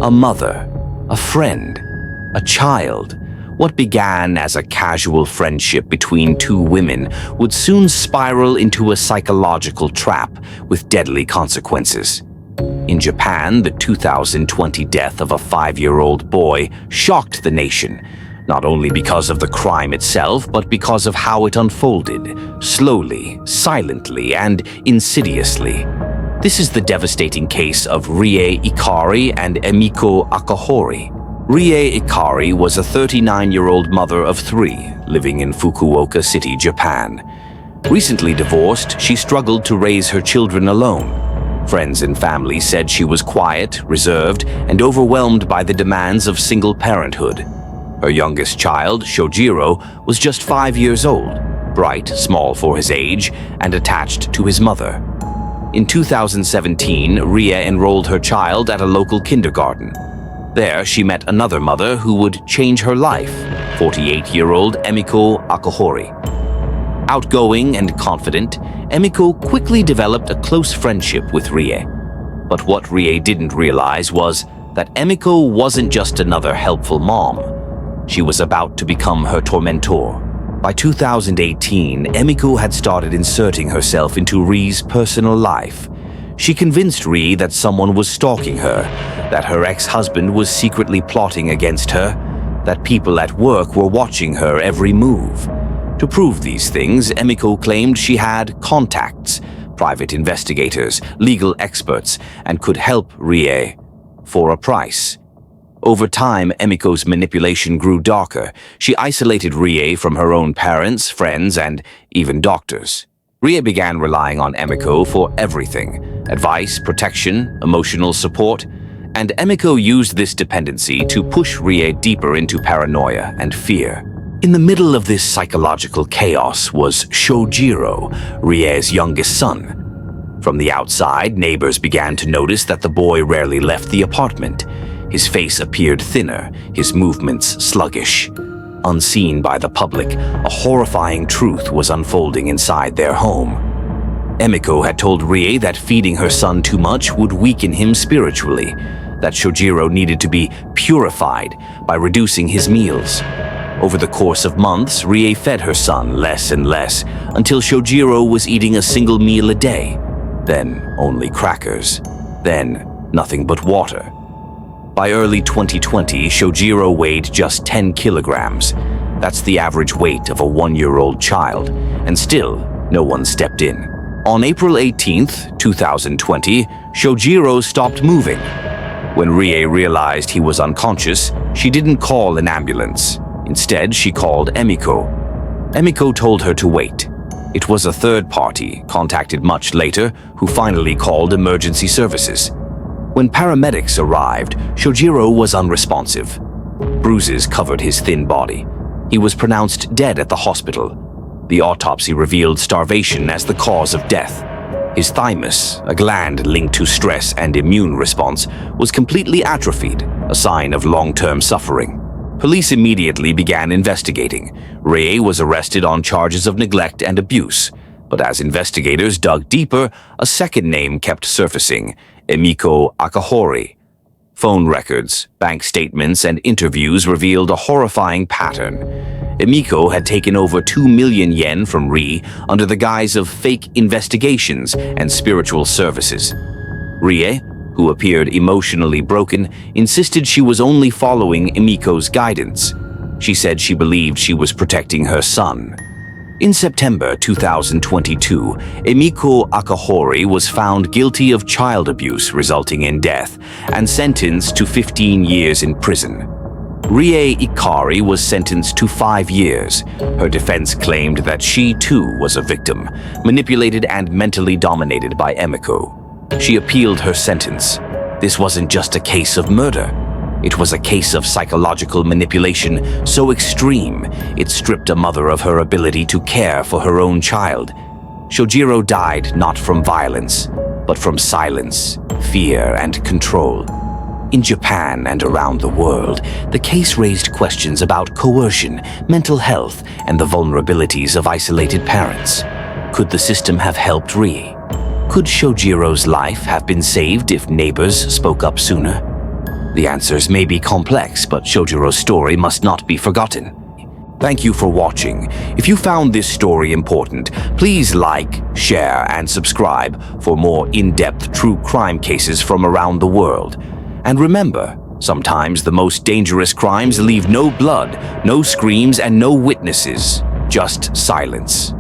A mother, a friend, a child. What began as a casual friendship between two women would soon spiral into a psychological trap with deadly consequences. In Japan, the 2020 death of a 5-year-old boy shocked the nation, not only because of the crime itself, but because of how it unfolded, slowly, silently, and insidiously. This is the devastating case of Rie Ikari and Emiko Akahori. Rie Ikari was a 39-year-old mother of 3 living in Fukuoka City, Japan. Recently divorced, she struggled to raise her children alone. Friends and family said she was quiet, reserved, and overwhelmed by the demands of single parenthood. Her youngest child, Shojiro, was just 5 years old, bright, small for his age, and attached to his mother. In 2017, Rie enrolled her child at a local kindergarten. There, she met another mother who would change her life, 48-year-old Emiko Akahori. Outgoing and confident, Emiko quickly developed a close friendship with Rie. But what Rie didn't realize was that Emiko wasn't just another helpful mom. She was about to become her tormentor. By 2018, Emiko had started inserting herself into Rie's personal life. She convinced Rie that someone was stalking her, that her ex-husband was secretly plotting against her, that people at work were watching her every move. To prove these things, Emiko claimed she had contacts, private investigators, legal experts, and could help Rie for a price. Over time, Emiko's manipulation grew darker. She isolated Rie from her own parents, friends, and even doctors. Rie began relying on Emiko for everything: advice, protection, emotional support, and Emiko used this dependency to push Rie deeper into paranoia and fear. In the middle of this psychological chaos was Shojiro, Rie's youngest son. From the outside, neighbors began to notice that the boy rarely left the apartment. His face appeared thinner, his movements sluggish. Unseen by the public, a horrifying truth was unfolding inside their home. Emiko had told Rie that feeding her son too much would weaken him spiritually, that Shojiro needed to be purified by reducing his meals. Over the course of months, Rie fed her son less and less, until Shojiro was eating a single meal a day. Then only crackers. Then nothing but water. By early 2020, Shojiro weighed just 10 kilograms. That's the average weight of a 1-year-old child, and still, no one stepped in. On April 18th, 2020, Shojiro stopped moving. When Rie realized he was unconscious, she didn't call an ambulance. Instead, she called Emiko. Emiko told her to wait. It was a third party, contacted much later, who finally called emergency services. When paramedics arrived, Shojiro was unresponsive. Bruises covered his thin body. He was pronounced dead at the hospital. The autopsy revealed starvation as the cause of death. His thymus, a gland linked to stress and immune response, was completely atrophied, a sign of long-term suffering. Police immediately began investigating. Rie was arrested on charges of neglect and abuse. But as investigators dug deeper, a second name kept surfacing: Emiko Akahori. Phone records, bank statements, and interviews revealed a horrifying pattern. Emiko had taken over 2 million yen from Rie under the guise of fake investigations and spiritual services. Rie, who appeared emotionally broken, insisted she was only following Emiko's guidance. She said she believed she was protecting her son. In September 2022, Emiko Akahori was found guilty of child abuse resulting in death and sentenced to 15 years in prison. Rie Ikari was sentenced to 5 years. Her defense claimed that she too was a victim, manipulated and mentally dominated by Emiko. She appealed her sentence. This wasn't just a case of murder. It was a case of psychological manipulation so extreme, it stripped a mother of her ability to care for her own child. Shojiro died not from violence, but from silence, fear, and control. In Japan and around the world, the case raised questions about coercion, mental health, and the vulnerabilities of isolated parents. Could the system have helped Rie? Could Shojiro's life have been saved if neighbors spoke up sooner? The answers may be complex, but Shojiro's story must not be forgotten. Thank you for watching. If you found this story important, please like, share, and subscribe for more in-depth true crime cases from around the world. And remember, sometimes the most dangerous crimes leave no blood, no screams, and no witnesses, just silence.